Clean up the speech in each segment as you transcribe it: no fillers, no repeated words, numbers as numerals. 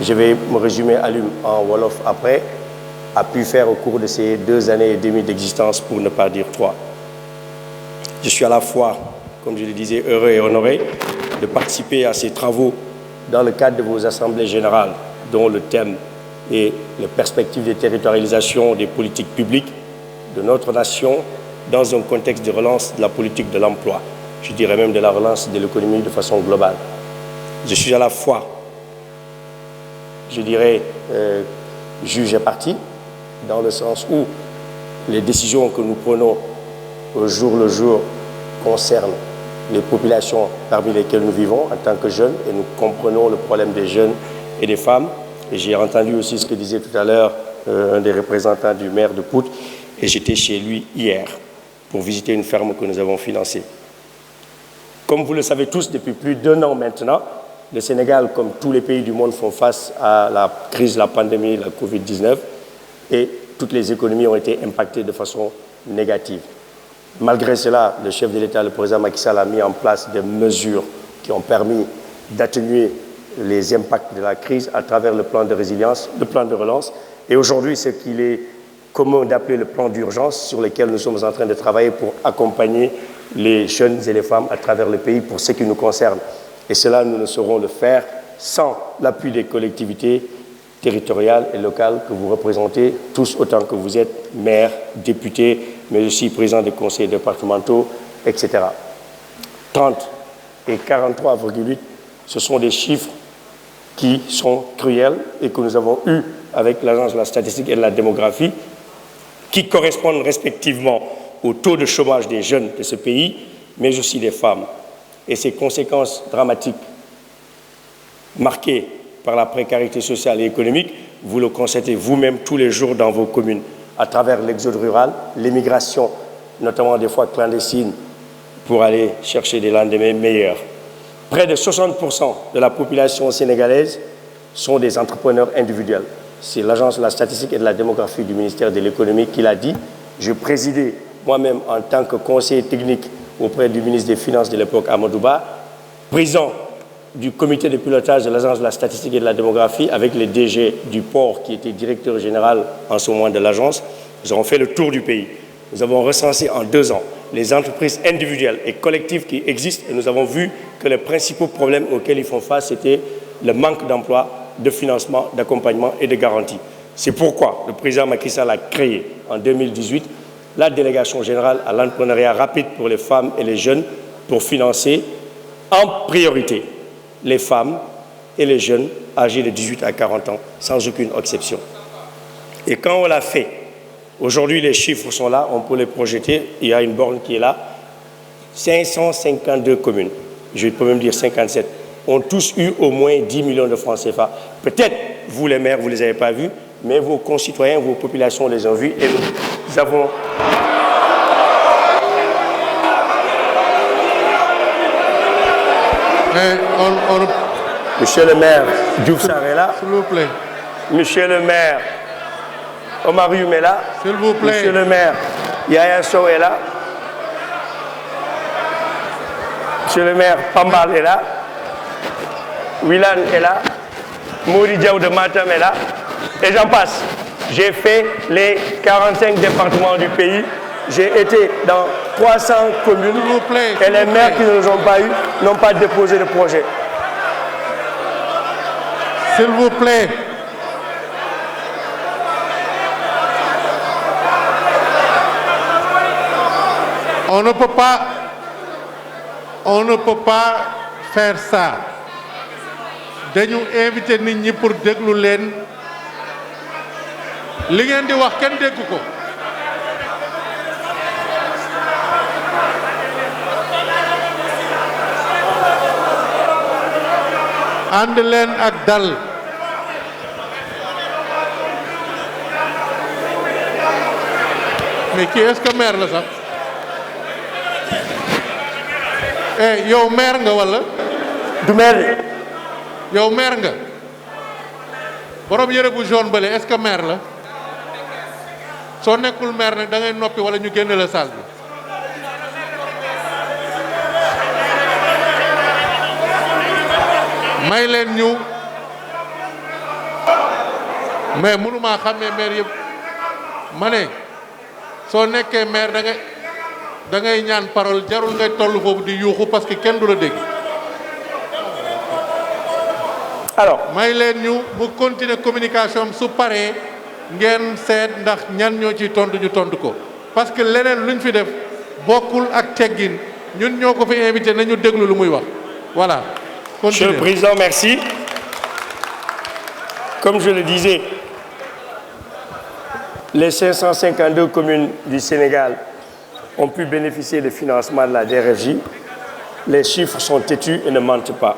je vais me résumer à l'une en Wolof après, a pu faire au cours de ces 2 années et demie d'existence, pour ne pas dire 3. Je suis à la fois, comme je le disais, heureux et honoré de participer à ces travaux dans le cadre de vos assemblées générales, dont le thème est les perspectives de territorialisation des politiques publiques de notre nation dans un contexte de relance de la politique de l'emploi, je dirais même de la relance de l'économie de façon globale. Je suis à la fois, je dirais, juge et partie, dans le sens où les décisions que nous prenons au jour le jour concernent les populations parmi lesquelles nous vivons en tant que jeunes, et nous comprenons le problème des jeunes et des femmes. Et j'ai entendu aussi ce que disait tout à l'heure un des représentants du maire de Pout, et j'étais chez lui hier pour visiter une ferme que nous avons financée. Comme vous le savez tous, depuis plus d'1 an maintenant, le Sénégal, comme tous les pays du monde, font face à la crise de la pandémie, la Covid-19, et toutes les économies ont été impactées de façon négative. Malgré cela, le chef de l'État, le président Macky Sall, a mis en place des mesures qui ont permis d'atténuer les impacts de la crise à travers le plan de résilience, le plan de relance. Et aujourd'hui, ce qu'il est commun d'appeler le plan d'urgence, sur lequel nous sommes en train de travailler pour accompagner les jeunes et les femmes à travers le pays pour ce qui nous concerne. Et cela, nous ne saurons le faire sans l'appui des collectivités territoriales et locales que vous représentez, tous autant que vous êtes maires, députés, mais aussi présidents des conseils départementaux, etc. 30 et 43,8, ce sont des chiffres qui sont cruels et que nous avons eus avec l'Agence de la statistique et de la démographie, qui correspondent respectivement au taux de chômage des jeunes de ce pays, mais aussi des femmes. Et ces conséquences dramatiques, marquées par la précarité sociale et économique, vous le constatez vous-même tous les jours dans vos communes, à travers l'exode rural, l'émigration, notamment des fois clandestine, pour aller chercher des lendemains meilleurs. Près de 60% de la population sénégalaise sont des entrepreneurs individuels. C'est l'Agence de la statistique et de la démographie du ministère de l'économie qui l'a dit. Je présidais moi-même en tant que conseiller technique auprès du ministre des Finances de l'époque, Amadou Ba, président du comité de pilotage de l'Agence de la statistique et de la démographie, avec le DG du port qui était directeur général en ce moment de l'agence. Nous avons fait le tour du pays. Nous avons recensé en 2 ans les entreprises individuelles et collectives qui existent, et nous avons vu que les principaux problèmes auxquels ils font face, c'était le manque d'emploi, de financement, d'accompagnement et de garantie. C'est pourquoi le président Macky Sall a créé en 2018 la délégation générale à l'entrepreneuriat rapide pour les femmes et les jeunes pour financer en priorité les femmes et les jeunes âgés de 18 à 40 ans, sans aucune exception. Et quand on l'a fait, aujourd'hui les chiffres sont là, on peut les projeter, il y a une borne qui est là, 552 communes, je peux même dire 57, ont tous eu au moins 10 millions de francs CFA. Peut-être, vous les maires, vous ne les avez pas vus, mais vos concitoyens, vos populations les ont vus, et nous avons... Monsieur le maire, Diouf Sarr est là. S'il vous plaît. Monsieur le maire, Omar Youm est là. S'il vous plaît. Monsieur le maire, Yaya Sow est là. Monsieur le maire, Pambal est là. Willan est là. Maudi Diaw de Matam est là. Et j'en passe. J'ai fait les 45 départements du pays. J'ai été dans 300 communes. S'il vous plaît, et les maires qui ne nous ont pas eu n'ont pas déposé de projet. S'il vous plaît. On ne peut pas faire ça. Dañu invité nit ñi pour déglu leen li ngeen di wax kenn dégg ko. ànd leen ak dal. mais kii est-ce que maire la sax. yow maire nga walla. du maire. yow maire nga. borom yére bu jaune bële est-ce que maire la. soo nekkul maire nag da ngay noppi walla ñu génne la salle bi. may leen ñu mais mënumaa xàmmee maire yëpp ma ne soo nekkee maire da ngay ñaan parole jarul ngay toll foofu di yuuxu parce que kenn du la dégg. alors may leen ñu mu continuer communication am su paree ngeen seet ndax ñan ñoo ciy tontu ñu tontu ko parce que leneen luñ fi def bokkul ak teggin ñun ñoo ko fi invité nañu déglu lu muy wax voilà. Monsieur le Président, merci. Comme je le disais, les 552 communes du Sénégal ont pu bénéficier des financements de la DRFJ. Les chiffres sont têtus et ne mentent pas.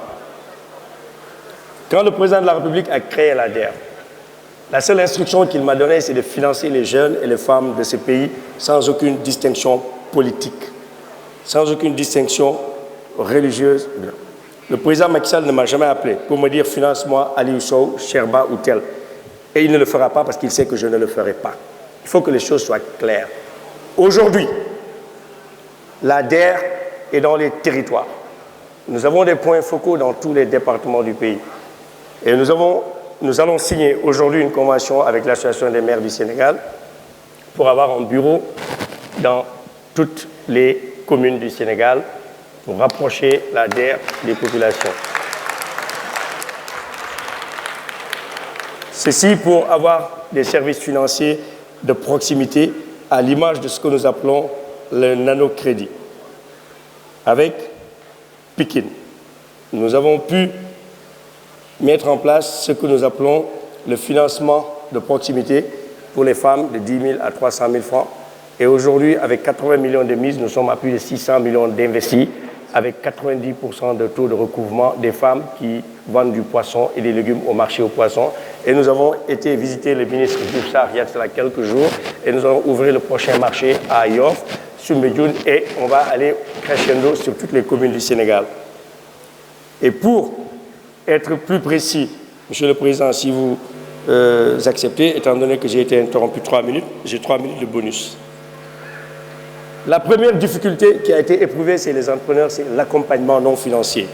Quand le président de la République a créé la DER, la seule instruction qu'il m'a donnée, c'est de financer les jeunes et les femmes de ce pays sans aucune distinction politique, sans aucune distinction religieuse. Le président Macky Sall ne m'a jamais appelé pour me dire « finance-moi Aliou Sow, Sherba ou tel ». Et il ne le fera pas parce qu'il sait que je ne le ferai pas. Il faut que les choses soient claires. Aujourd'hui, la DER est dans les territoires. Nous avons des points focaux dans tous les départements du pays. Et nous allons signer aujourd'hui une convention avec l'Association des maires du Sénégal pour avoir un bureau dans toutes les communes du Sénégal pour rapprocher la DER des populations. Ceci pour avoir des services financiers de proximité à l'image de ce que nous appelons le nanocrédit. Avec Pikine, nous avons pu mettre en place ce que nous appelons le financement de proximité pour les femmes de 10 000 à 300 000 francs. Et aujourd'hui, avec 80 millions de mises, nous sommes à plus de 600 millions d'investis, avec 90% de taux de recouvrement des femmes qui vendent du poisson et des légumes au marché aux poissons. Et nous avons été visiter le ministre Diouf Sarr il y a quelques jours et nous allons ouvrir le prochain marché à Yoff, sur Médioune, et on va aller crescendo sur toutes les communes du Sénégal. Et pour être plus précis, Monsieur le Président, si vous acceptez, étant donné que j'ai été interrompu 3 minutes, j'ai 3 minutes de bonus. La première difficulté qui a été éprouvée, c'est les entrepreneurs, c'est l'accompagnement non financier.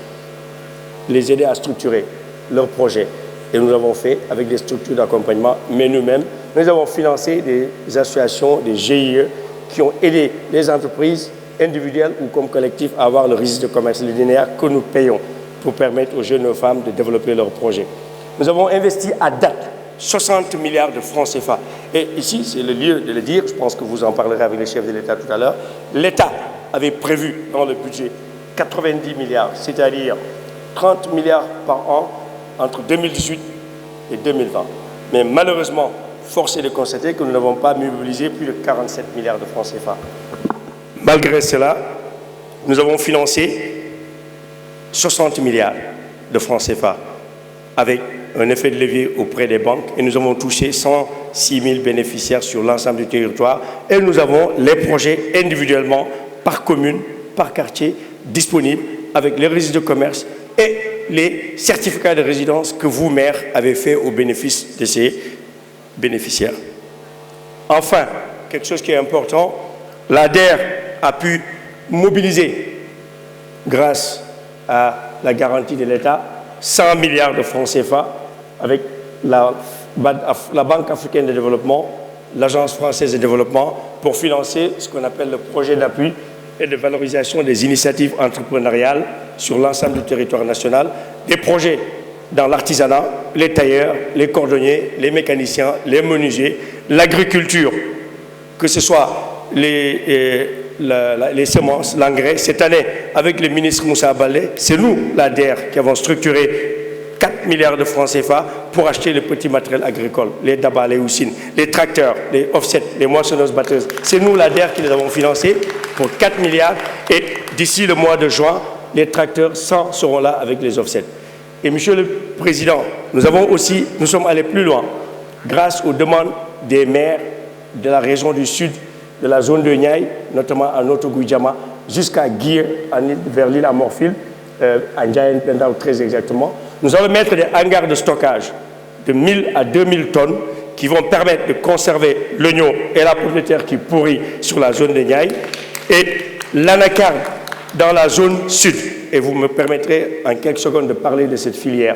Les aider à structurer leurs projets. Et nous l'avons fait avec des structures d'accompagnement, mais nous-mêmes, nous avons financé des associations, des GIE, qui ont aidé les entreprises individuelles ou comme collectifs à avoir le registre de commerce linéaire que nous payons pour permettre aux jeunes femmes de développer leurs projets. Nous avons investi à date 60 milliards de francs CFA. Et ici, c'est le lieu de le dire, je pense que vous en parlerez avec les chefs de l'État tout à l'heure. L'État avait prévu dans le budget 90 milliards, c'est-à-dire 30 milliards par an entre 2018 et 2020. Mais malheureusement, force est de constater que nous n'avons pas mobilisé plus de 47 milliards de francs CFA. Malgré cela, nous avons financé 60 milliards de francs CFA avec un effet de levier auprès des banques et nous avons touché 106 000 bénéficiaires sur l'ensemble du territoire et nous avons les projets individuellement par commune, par quartier, disponibles avec les registres de commerce et les certificats de résidence que vous, maires, avez fait au bénéfice de ces bénéficiaires. Enfin, quelque chose qui est important, l'ADER a pu mobiliser, grâce à la garantie de l'État, 100 milliards de francs CFA avec la Banque africaine de développement, l'Agence française de développement, pour financer ce qu'on appelle le projet d'appui et de valorisation des initiatives entrepreneuriales sur l'ensemble du territoire national, des projets dans l'artisanat, les tailleurs, les cordonniers, les mécaniciens, les menuisiers, l'agriculture, que ce soit les semences, l'engrais. Cette année, avec le ministre Moussa Baldé, c'est nous, l'ADER, qui avons structuré 4 milliards de francs CFA pour acheter le petit matériel agricole, les dabas, les houssines, les tracteurs, les offsets, les moissonneuses-batteuses. C'est nous, l'ADER, qui les avons financés pour 4 milliards et d'ici le mois de juin, les tracteurs 100 seront là avec les offsets. Et Monsieur le Président, nous sommes allés plus loin grâce aux demandes des maires de la région du sud, de la zone de Niayes, notamment à Noto-Gouidjama, jusqu'à Guir, vers l'île Amorphile, à Ndiayen Pendao très exactement. Nous allons mettre des hangars de stockage de 1000 à 2000 tonnes qui vont permettre de conserver l'oignon et la pomme de terre qui pourrit sur la zone de Niayes et l'anacarde dans la zone sud. Et vous me permettrez en quelques secondes de parler de cette filière.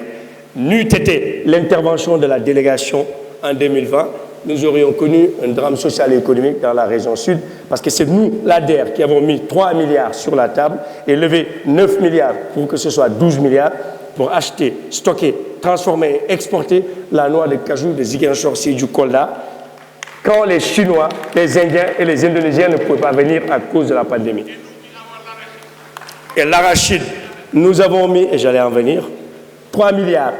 N'eût été l'intervention de la délégation en 2020, nous aurions connu un drame social et économique dans la région sud, parce que c'est nous, l'ADER, qui avons mis 3 milliards sur la table et levé 9 milliards pour que ce soit 12 milliards pour acheter, stocker, transformer et exporter la noix de cajou de Ziguinchor, du Kolda, quand les Chinois, les Indiens et les Indonésiens ne pouvaient pas venir à cause de la pandémie. Et l'arachide, nous avons mis, et j'allais en venir, 3 milliards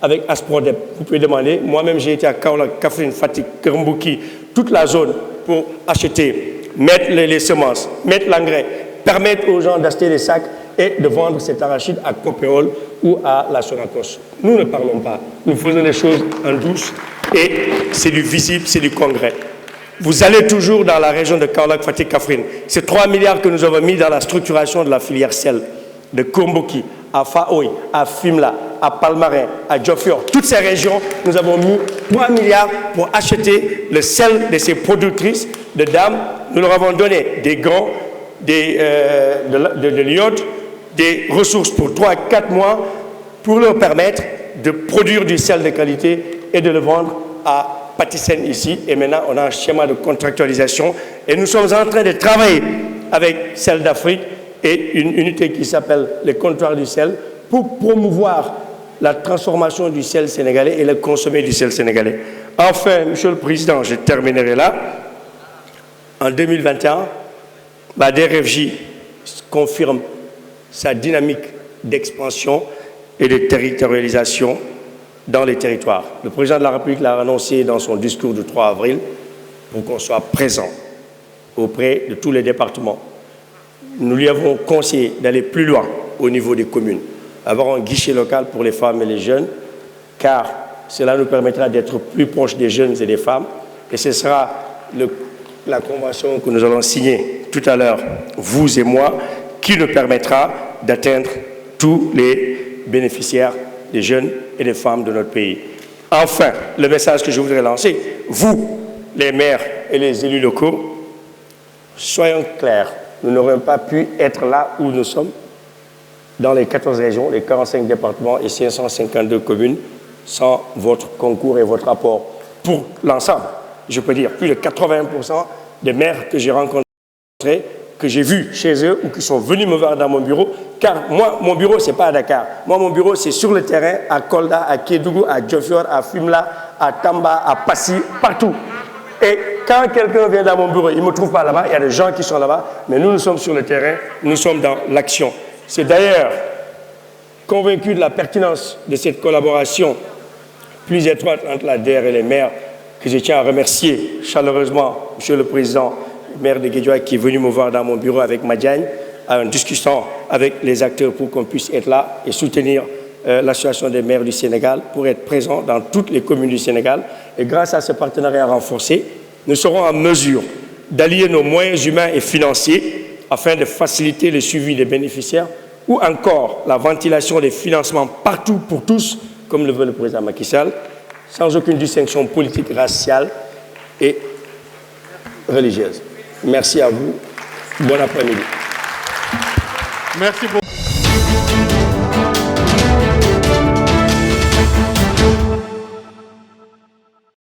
avec Asprodep. Vous pouvez demander, moi-même j'ai été à Kaolack, Kaffrine, Fatick, Kermbouki, toute la zone pour acheter, mettre les semences, mettre l'engrais, permettre aux gens d'acheter des sacs et de vendre cet arachide à Copéol ou à la Sonacos. Nous ne parlons pas, nous faisons les choses en douce et c'est du visible, c'est du concret. Vous allez toujours dans la région de Kaolack, Fatick, Kaffrine. C'est 3 milliards que nous avons mis dans la structuration de la filière sel, de Komboki, à Faoui, à Fimela, à Palmarin, à Diofior. Toutes ces régions, nous avons mis 3 milliards pour acheter le sel de ces productrices de dames. Nous leur avons donné des gants, de l'iode, des ressources pour 3 à 4 mois pour leur permettre de produire du sel de qualité et de le vendre à Patisen ici. Et maintenant, on a un schéma de contractualisation et nous sommes en train de travailler avec Sel d'Afrique et une unité qui s'appelle les comptoirs du sel pour promouvoir la transformation du sel sénégalais et le consommer du sel sénégalais. Enfin, Monsieur le Président, je terminerai là. En 2021, la DRFJ confirme sa dynamique d'expansion et de territorialisation dans les territoires. Le président de la République l'a annoncé dans son discours du 3 avril pour qu'on soit présent auprès de tous les départements. Nous lui avons conseillé d'aller plus loin au niveau des communes, avoir un guichet local pour les femmes et les jeunes, car cela nous permettra d'être plus proches des jeunes et des femmes. Et ce sera la convention que nous allons signer tout à l'heure, vous et moi, qui nous permettra d'atteindre tous les bénéficiaires des jeunes et des femmes de notre pays. Enfin, le message que je voudrais lancer, vous, les maires et les élus locaux, soyons clairs, nous n'aurions pas pu être là où nous sommes, dans les 14 régions, les 45 départements et 552 communes, sans votre concours et votre apport pour l'ensemble. Je peux dire plus de 80% des maires que j'ai rencontrés, que j'ai vus chez eux ou qui sont venus me voir dans mon bureau, car moi, mon bureau, ce n'est pas à Dakar. Moi, mon bureau, c'est sur le terrain, à Kolda, à Kédougou, à Diofior, à Fimela, à Tamba, à Passy, partout. Et quand quelqu'un vient dans mon bureau, il ne me trouve pas là-bas, il y a des gens qui sont là-bas, mais nous sommes sur le terrain, nous sommes dans l'action. C'est d'ailleurs convaincu de la pertinence de cette collaboration plus étroite entre la DER et les maires que je tiens à remercier chaleureusement Monsieur le Président, maire de Guédiawaye, qui est venu me voir dans mon bureau avec Madiagne, en discutant avec les acteurs pour qu'on puisse être là et soutenir l'Association des maires du Sénégal pour être présent dans toutes les communes du Sénégal. Et grâce à ce partenariat renforcé, nous serons en mesure d'allier nos moyens humains et financiers afin de faciliter le suivi des bénéficiaires ou encore la ventilation des financements partout pour tous, comme le veut le président Macky Sall, sans aucune distinction politique, raciale et religieuse. Merci à vous. Bon après-midi. Merci beaucoup.